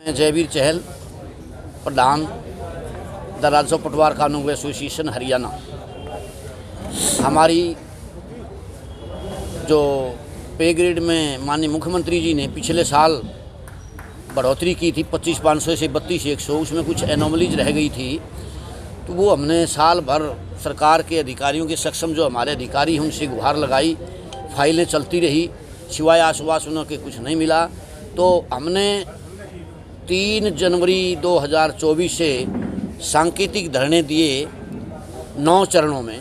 जयवीर चहल, प्रधान the राजस्व पटवार कानून एसोसिएशन हरियाणा। हमारी जो पे ग्रेड में माननीय मुख्यमंत्री जी ने पिछले साल बढ़ोतरी की थी 25,500 से 32,100, उसमें कुछ एनोमलीज रह गई थी, तो वो हमने साल भर सरकार के अधिकारियों के सक्षम जो हमारे अधिकारी हैं उनसे गुहार लगाई, फाइलें चलती रही, सिवाय आश्वासनों के कुछ नहीं मिला। तो हमने 3 जनवरी 2024 से सांकेतिक धरने दिए 9 चरणों में।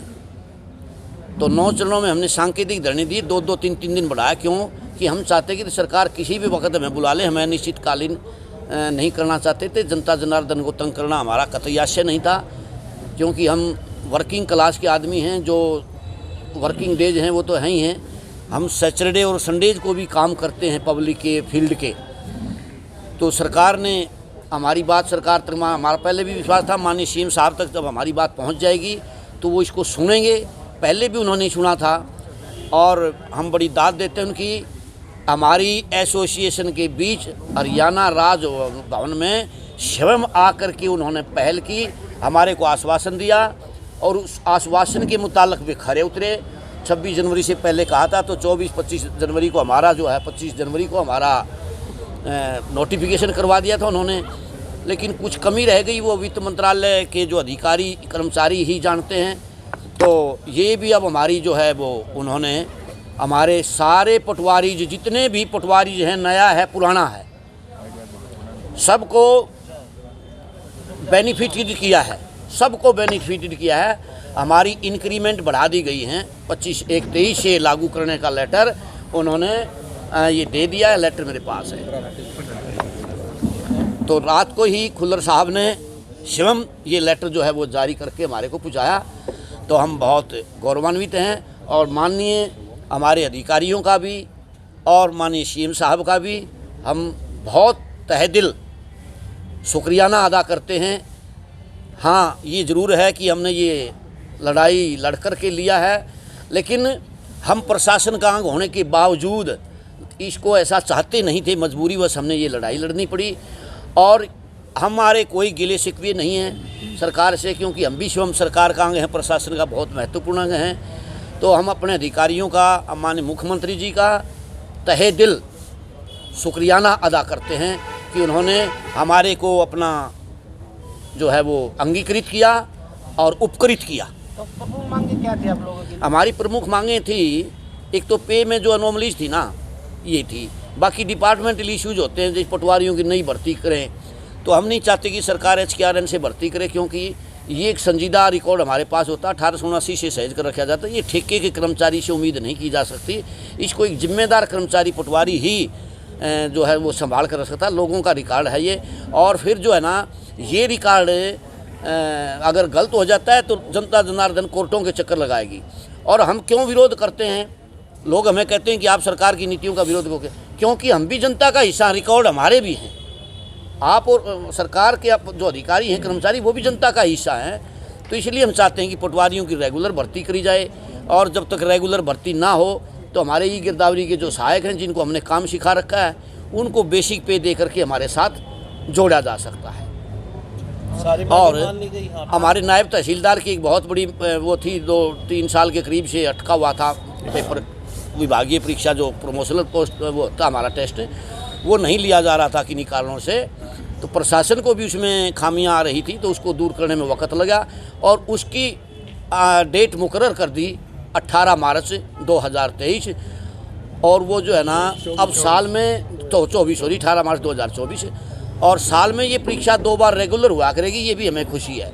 तो 9 चरणों में हमने सांकेतिक धरने दिए, 2-2, 3-3 दिन बढ़ाया। क्यों कि हम चाहते कि सरकार किसी भी वक्त हमें बुला ले, हमें निश्चितकालीन नहीं करना चाहते थे। जनता जनार्दन को तंग करना हमारा कतई आशय नहीं था, क्योंकि हम वर्किंग क्लास के आदमी हैं। जो वर्किंग डेज हैं वो तो हैं ही हैं, हम सैटरडे और संडेज को भी काम करते हैं पब्लिक के फील्ड के। तो सरकार ने हमारी बात, सरकार तक हमारा पहले भी विश्वास था, माननीय सीएम साहब तक जब हमारी बात पहुंच जाएगी तो वो इसको सुनेंगे। पहले भी उन्होंने सुना था और हम बड़ी दाद देते हैं उनकी। हमारी एसोसिएशन के बीच हरियाणा राज भवन में स्वयं आकर के उन्होंने पहल की, हमारे को आश्वासन दिया और उस आश्वासन के मुताबिक वे खरे उतरे। 26 जनवरी से पहले कहा था, तो 24-25 जनवरी को हमारा जो है 25 जनवरी को हमारा नोटिफिकेशन करवा दिया था उन्होंने। लेकिन कुछ कमी रह गई, वो वित्त मंत्रालय के जो अधिकारी कर्मचारी ही जानते हैं। तो ये भी अब हमारी जो है वो उन्होंने हमारे सारे पटवारी जितने भी पटवारी हैं, नया है पुराना है, सबको बेनिफिटेड किया है, सबको बेनिफिटेड किया है। हमारी इंक्रीमेंट बढ़ा दी गई हैं। 25/1/23 से लागू करने का लेटर उन्होंने ये दे दिया है, लेटर मेरे पास है। तो रात को ही खुल्लर साहब ने स्वयं ये लेटर जो है वो जारी करके हमारे को पहुँचाया। तो हम बहुत गौरवान्वित हैं और माननीय हमारे अधिकारियों का भी और माननीय सीएम साहब का भी हम बहुत तहे दिल शुक्रियाना अदा करते हैं। हाँ, ये ज़रूर है कि हमने ये लड़ाई लड़कर के लिया है, लेकिन हम प्रशासन का अंग होने के बावजूद इसको ऐसा चाहते नहीं थे, मजबूरीवश हमने ये लड़ाई लड़नी पड़ी। और हमारे कोई गिले शिकवे नहीं हैं सरकार से, क्योंकि हम भी स्वयं सरकार का अंग हैं, प्रशासन का बहुत महत्वपूर्ण अंग हैं। तो हम अपने अधिकारियों का, माननीय मुख्यमंत्री जी का तहे दिल शुक्रियाना अदा करते हैं कि उन्होंने हमारे को अपना जो है वो अंगीकृत किया और उपकृत किया। तो प्रमुख मांगे क्या थी आप लोगों की? हमारी प्रमुख मांगे थी, एक तो पे में जो अनोमलीज थी ना, ये थी। बाकी डिपार्टमेंटल इश्यूज होते हैं, जैसे पटवारियों की नई भर्ती करें, तो हम नहीं चाहते कि सरकार HKRN से भर्ती करे, क्योंकि ये एक संजीदा रिकॉर्ड हमारे पास होता है। 1879 से सहेज कर रखा जाता है। ये ठेके के कर्मचारी से उम्मीद नहीं की जा सकती। इसको एक जिम्मेदार कर्मचारी पटवारी ही जो है वो संभाल कर रख सकता है। लोगों का रिकॉर्ड है ये। और फिर जो है ना, ये रिकॉर्ड अगर गलत हो जाता है तो जनता जनार्दन कोर्टों के चक्कर लगाएगी। और हम क्यों विरोध करते हैं? लोग हमें कहते हैं कि आप सरकार की नीतियों का विरोध करोगे, क्योंकि हम भी जनता का हिस्सा, रिकॉर्ड हमारे भी हैं। आप और सरकार के जो अधिकारी हैं, कर्मचारी, वो भी जनता का हिस्सा हैं। तो इसलिए हम चाहते हैं कि पटवारियों की रेगुलर भर्ती करी जाए। और जब तक रेगुलर भर्ती ना हो तो हमारे ही गिरदावरी के जो सहायक हैं, जिनको हमने काम सिखा रखा है, उनको बेसिक पे दे करके हमारे साथ जोड़ा जा सकता है। और हमारे नायब तहसीलदार की एक बहुत बड़ी वो थी, 2-3 साल के करीब से अटका हुआ था पेपर, विभागीय परीक्षा जो प्रमोशनल पोस्ट वो था हमारा टेस्ट, वो नहीं लिया जा रहा था किन्हीं कारणों से। तो प्रशासन को भी उसमें खामियां आ रही थी, तो उसको दूर करने में वक्त लगा और उसकी डेट मुकर्रर कर दी 18 मार्च 2023। और वो जो है ना, अब साल में तो 18 मार्च 2024, और साल में ये परीक्षा 2 बार रेगुलर हुआ करेगी। ये भी हमें खुशी है।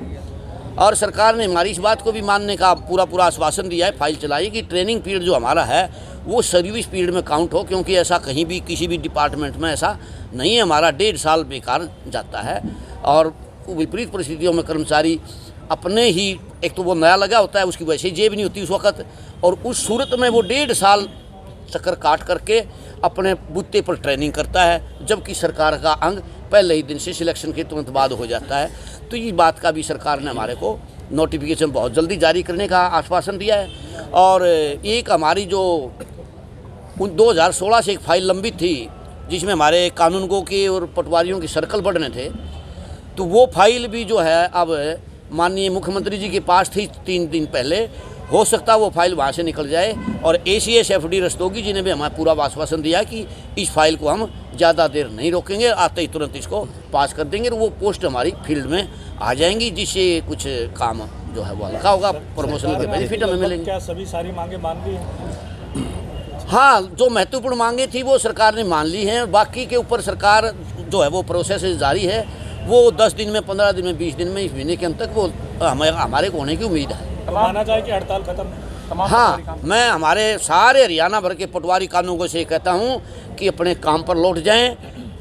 और सरकार ने हमारी इस बात को भी मानने का पूरा आश्वासन दिया है, फाइल चलाई कि ट्रेनिंग पीरियड जो हमारा है वो सर्विस पीरियड में काउंट हो, क्योंकि ऐसा कहीं भी किसी भी डिपार्टमेंट में ऐसा नहीं है। हमारा 1.5 साल बेकार जाता है और विपरीत परिस्थितियों में कर्मचारी अपने ही, एक तो वो नया लगा होता है, उसकी वैसे ही जेब नहीं होती उस वक्त, और उस सूरत में वो 1.5 साल चक्कर काट करके अपने बूते पर ट्रेनिंग करता है, जबकि सरकार का अंग पहले ही दिन से सिलेक्शन के तुरंत बाद हो जाता है। तो ये बात का भी सरकार ने हमारे को नोटिफिकेशन बहुत जल्दी जारी करने का आश्वासन दिया है। और एक हमारी जो 2016 से एक फाइल लंबित थी, जिसमें हमारे कानूनगो के और पटवारियों के सर्कल बढ़ने थे, तो वो फाइल भी जो है अब माननीय मुख्यमंत्री जी के पास थी 3 दिन पहले। हो सकता वो फाइल वहाँ से निकल जाए और ACS FD रस्तोगी जी ने भी हमें पूरा आश्वासन दिया कि इस फाइल को हम ज़्यादा देर नहीं रोकेंगे, आते ही तुरंत इसको पास कर देंगे और वो पोस्ट हमारी फील्ड में आ जाएंगी, जिससे कुछ काम जो है वो हल्का होगा, प्रमोशन के बेनिफिट हमें मिलेंगे। क्या सभी सारी मांगे मान ली हैं? हाँ, जो महत्वपूर्ण मांगे थी वो सरकार ने मान ली हैं, बाकी के ऊपर सरकार जो है वो प्रोसेस जारी है, वो 10 दिन में, 15 दिन में, 20 दिन में, इस महीने के अंत तक वो हमारे को होने की उम्मीद है। तो माना जाए कि हड़ताल खत्म। हाँ, मैं हमारे सारे हरियाणा भर के पटवारी कानूनगो से कहता हूँ कि अपने काम पर लौट जाएं,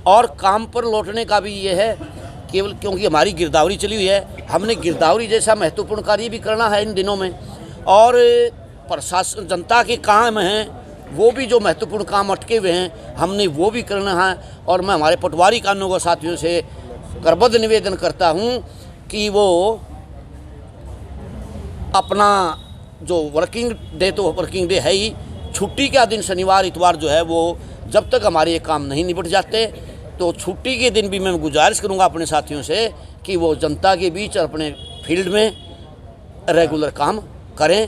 और काम पर लौटने का भी ये है केवल क्योंकि हमारी गिरदावरी चली हुई है, हमने गिरदावरी जैसा महत्वपूर्ण कार्य भी करना है इन दिनों में, और प्रशासन जनता के काम हैं वो भी जो महत्वपूर्ण काम अटके हुए हैं हमने वो भी करना है। और मैं हमारे पटवारी कानूनगो साथियों से करबद्ध निवेदन करता हूँ कि वो अपना जो वर्किंग डे, तो वर्किंग डे है ही, छुट्टी का दिन शनिवार इतवार जो है वो जब तक हमारे ये काम नहीं निपट जाते, तो छुट्टी के दिन भी मैं गुजारिश करूंगा अपने साथियों से कि वो जनता के बीच और अपने फील्ड में रेगुलर काम करें,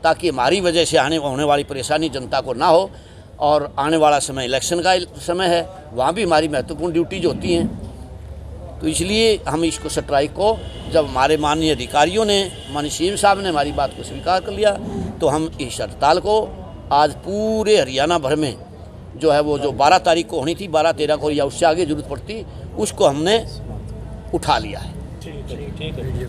ताकि हमारी वजह से होने वाली परेशानी जनता को ना हो। और आने वाला समय इलेक्शन का समय है, वहाँ भी हमारी महत्वपूर्ण ड्यूटीज होती हैं, तो इसलिए हम इसको स्ट्राइक को, जब हमारे माननीय अधिकारियों ने, माननीय CM साहब ने हमारी बात को स्वीकार कर लिया, तो हम इस हड़ताल को आज पूरे हरियाणा भर में जो है वो जो 12 तारीख को होनी थी, 12-13 को या उससे आगे जरूरत पड़ती, उसको हमने उठा लिया है। ठीक है।